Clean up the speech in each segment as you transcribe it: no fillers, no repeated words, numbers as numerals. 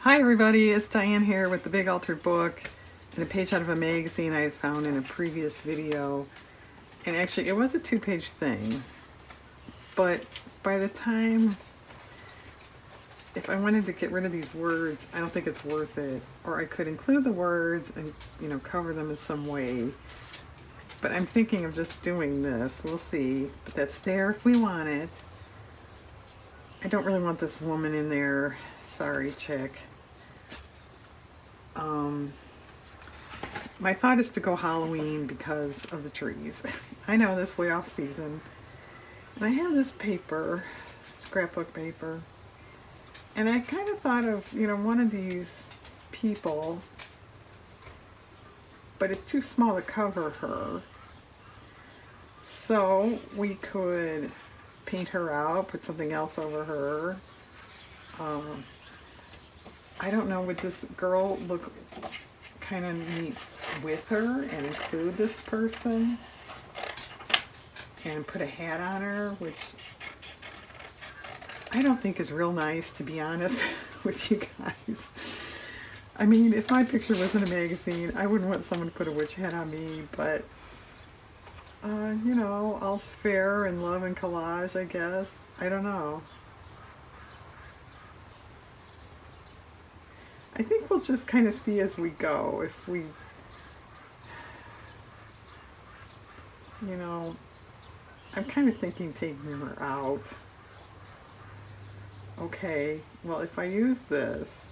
Hi everybody, it's Diane here with the Big Altered Book and a page out of a magazine I had found in a previous video. And actually it was a 2-page thing, but by the time, if I wanted to get rid of these words, I don't think it's worth it. Or I could include the words and, cover them in some way. But I'm thinking of just doing this, we'll see. But that's there if we want it. I don't really want this woman in there, sorry chick. My thought is to go Halloween because of the trees. I know this way off season. And I have this paper, scrapbook paper, and I kind of thought of, one of these people, but it's too small to cover her. So we could paint her out, put something else over her. I don't know, would this girl look kind of neat with her and include this person and put a hat on her, which I don't think is real nice, to be honest with you guys. I mean, if my picture was in a magazine, I wouldn't want someone to put a witch hat on me, but all's fair in love and collage, I guess. I don't know. I think we'll just kind of see as we go. If we, I'm kind of thinking taking her out. Okay, well, if I use this,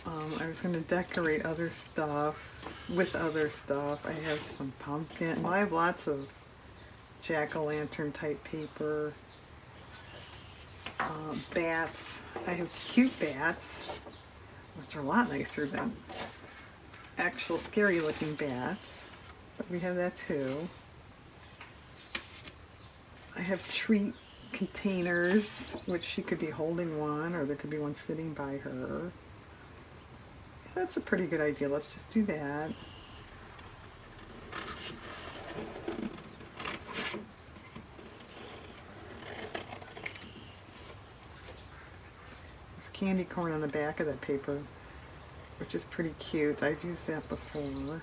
I was going to decorate other stuff with other stuff. I have some pumpkin. Well, I have lots of jack-o'-lantern type paper. Bats. I have cute bats, which are a lot nicer than actual scary looking bats, but we have that too. I have treat containers, which she could be holding one, or there could be one sitting by her. Yeah, that's a pretty good idea. Let's just do that. There's candy corn on the back of that paper, which is pretty cute. I've used that before.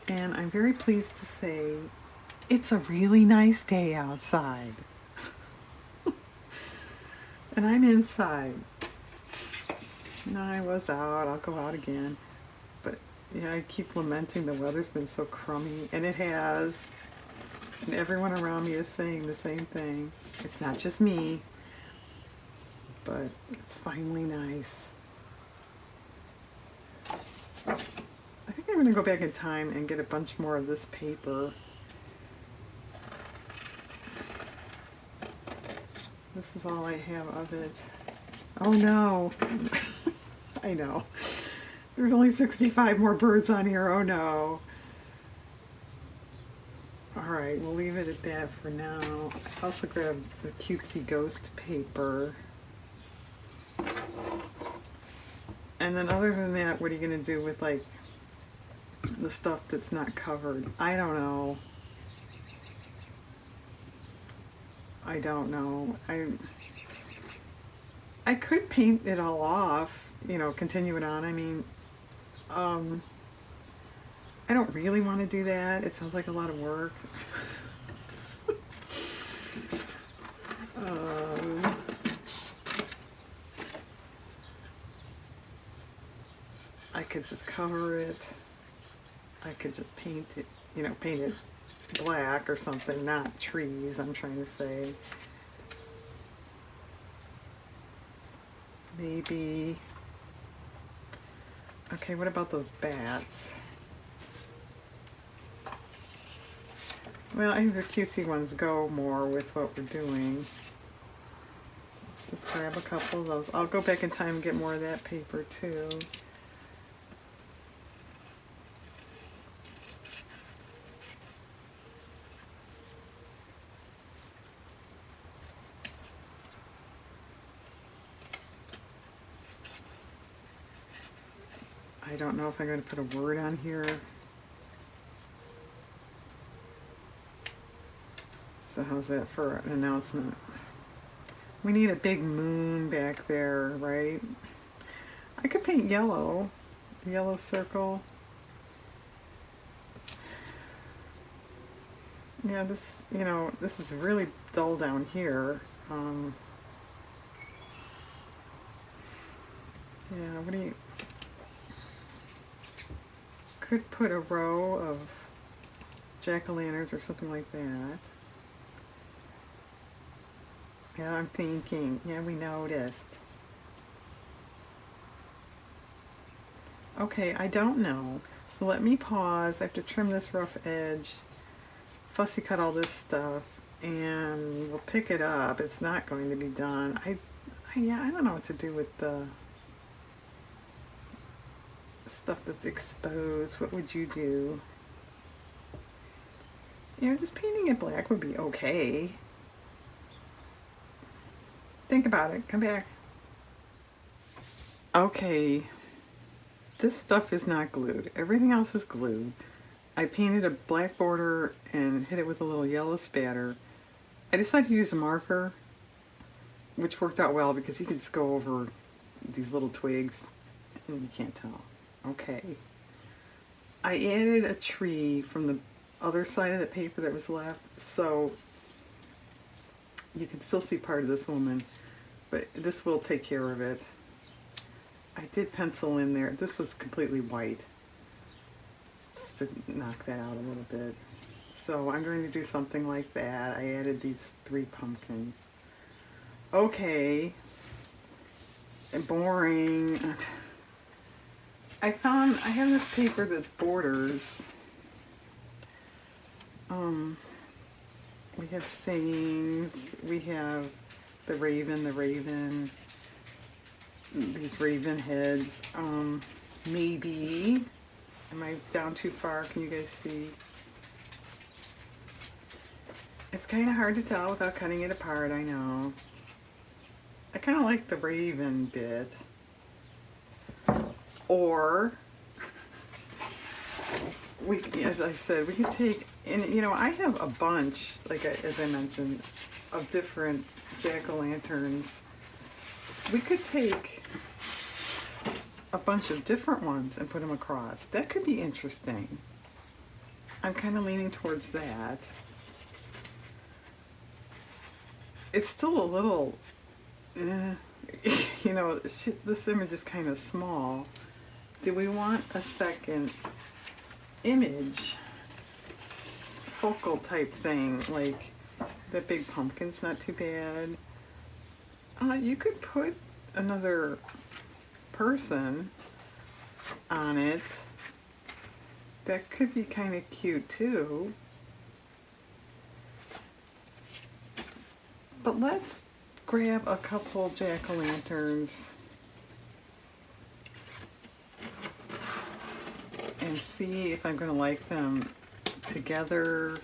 And I'm very pleased to say it's a really nice day outside. And I'm inside. No, I was out. I'll go out again. But yeah, I keep lamenting the weather's been so crummy, and it has. And everyone around me is saying the same thing. It's not just me, but it's finally nice. I think I'm going to go back in time and get a bunch more of this paper. This is all I have of it. Oh no. I know. There's only 65 more birds on here. Oh no. Alright, we'll leave it at that for now. I also grabbed the cutesy ghost paper. And then other than that, what are you going to do with like the stuff that's not covered? I don't know. I don't know. I could paint it all off, continue it on. I mean, I don't really want to do that. It sounds like a lot of work. I could just cover it. I could just paint it, paint it black or something, not trees, I'm trying to say. Maybe, okay, what about those bats? Well, I think the cutesy ones go more with what we're doing. Let's just grab a couple of those. I'll go back in time and get more of that paper too. I don't know if I'm going to put a word on here. So how's that for an announcement? We need a big moon back there, right? I could paint yellow. Yellow circle. Yeah, this, you know, this is really dull down here. Yeah, what do you... Could put a row of jack-o'-lanterns or something like that. Yeah, I'm thinking. Yeah, we noticed. Okay, I don't know. So let me pause. I have to trim this rough edge, fussy cut all this stuff, and we'll pick it up. It's not going to be done. Yeah, I don't know what to do with the stuff that's exposed. What would you do? You know, just painting it black would be okay. Think about it. Come back. Okay, this stuff is not glued. Everything else is glued. I painted a black border and hit it with a little yellow spatter. I decided to use a marker, which worked out well because you could just go over these little twigs and you can't tell. Okay. I added a tree from the other side of the paper that was left, so you can still see part of this woman, but this will take care of it. I did pencil in there. This was completely white, just to knock that out a little bit. So I'm going to do something like that. I added these 3 pumpkins. Okay. Boring. I have this paper that's borders. We have sayings. We have the raven, these raven heads. Maybe. Am I down too far? Can you guys see? It's kind of hard to tell without cutting it apart, I know. I kind of like the raven bit. Or, as I said, we could take, and you know, I have a bunch, like as I mentioned, of different jack-o'-lanterns. We could take a bunch of different ones and put them across. That could be interesting. I'm kind of leaning towards that. It's still a little, you know, this image is kind of small. Do we want a second image, focal type thing, like the big pumpkin's not too bad. You could put another person on it. That could be kind of cute too. But let's grab a couple jack-o'-lanterns and see if I'm going to like them together.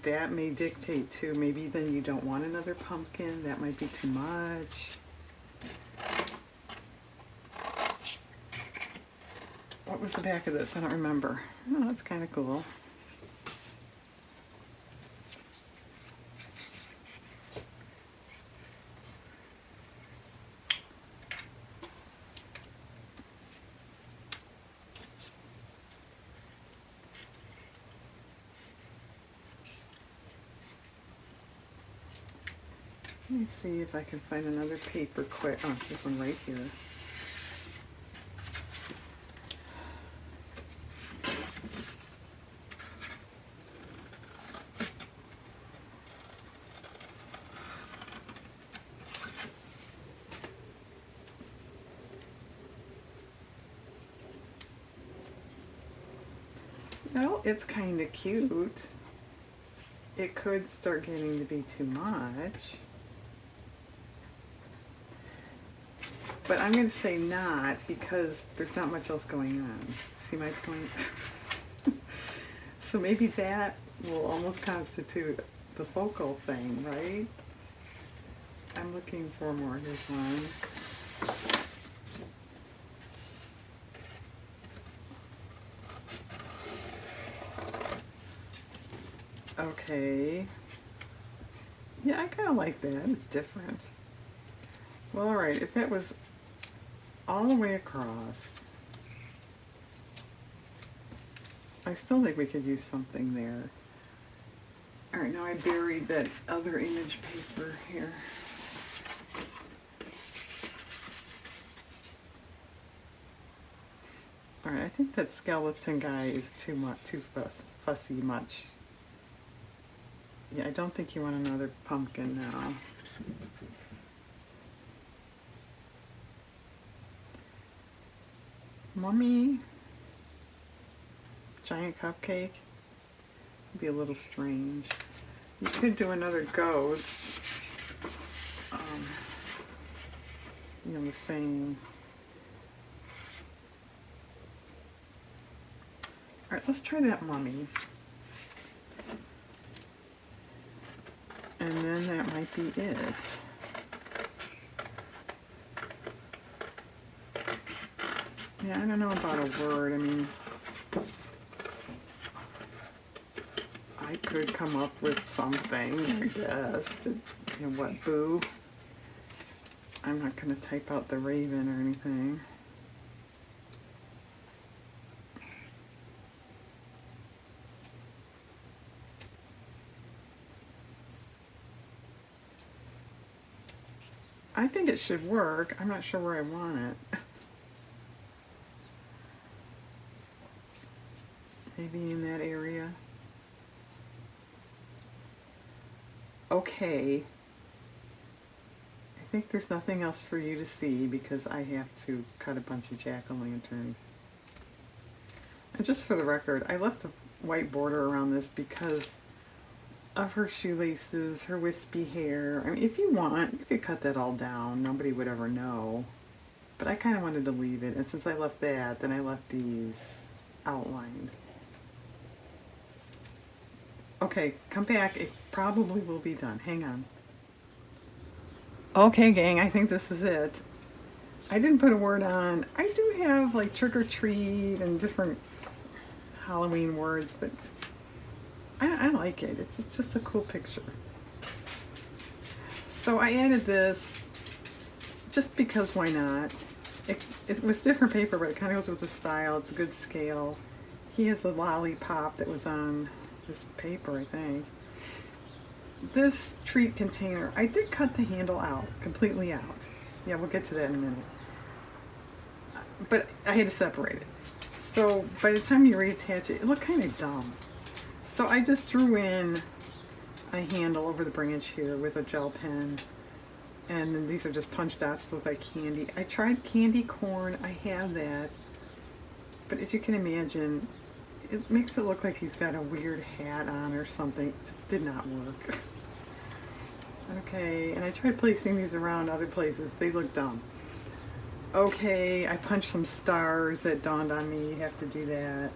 That may dictate too. Maybe then you don't want another pumpkin. That might be too much. What was the back of this? I don't remember. Oh, that's kind of cool. Let me see if I can find another paper quick. Oh, this one right here. Well, it's kind of cute. It could start getting to be too much. But I'm going to say not, because there's not much else going on. See my point? So maybe that will almost constitute the focal thing, right? I'm looking for more. Here's one. Okay. Yeah, I kind of like that. It's different. Well, alright, if that was all the way across, I still think we could use something there. Alright, now I buried that other image paper here. Alright, I think that skeleton guy is too fussy much. Yeah, I don't think you want another pumpkin now. Mummy, giant cupcake, would be a little strange. You could do another ghost. You know, the same. Alright, let's try that mummy. And then that might be it. Yeah, I don't know about a word. I mean, I could come up with something, I guess. But, you know what, boo? I'm not going to type out the raven or anything. I think it should work. I'm not sure where I want it. Maybe in that area. Okay. I think there's nothing else for you to see because I have to cut a bunch of jack-o'-lanterns. And just for the record, I left a white border around this because of her shoelaces, her wispy hair. I mean, if you want, you could cut that all down. Nobody would ever know. But I kind of wanted to leave it. And since I left that, then I left these outlined. Okay, come back. It probably will be done. Hang on. Okay, gang, I think this is it. I didn't put a word on. I do have like trick or treat and different Halloween words, but I like it. It's just a cool picture. So I added this just because why not? It was different paper, but it kind of goes with the style. It's a good scale. He has a lollipop that was on this paper, I think. This treat container, I did cut the handle out, completely out. Yeah, we'll get to that in a minute. But I had to separate it. So by the time you reattach it, it looked kind of dumb. So I just drew in a handle over the branch here with a gel pen. And then these are just punch dots to look like candy. I tried candy corn, I have that. But as you can imagine, it makes it look like he's got a weird hat on or something. It just did not work. Okay, and I tried placing these around other places. They look dumb. Okay, I punched some stars. That dawned on me. You have to do that.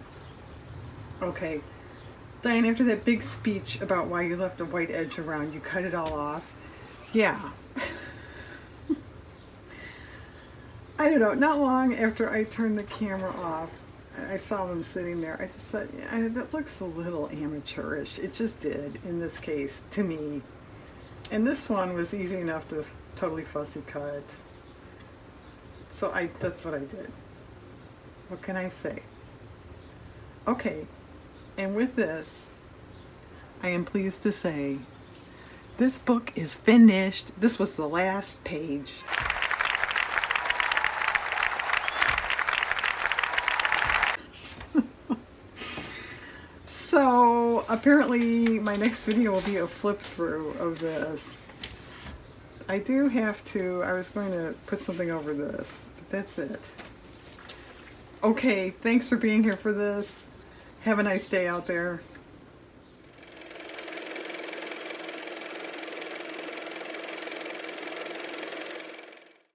Okay. Diane, after that big speech about why you left a white edge around, you cut it all off. Yeah. I don't know, not long after I turned the camera off, I saw them sitting there. I just thought, yeah, that looks a little amateurish. It just did, in this case, to me. And this one was easy enough to totally fussy cut. So that's what I did. What can I say? Okay, and with this, I am pleased to say, this book is finished. This was the last page. So apparently my next video will be a flip through of this. I do have to, I was going to put something over this, but that's it. Okay, thanks for being here for this. Have a nice day out there.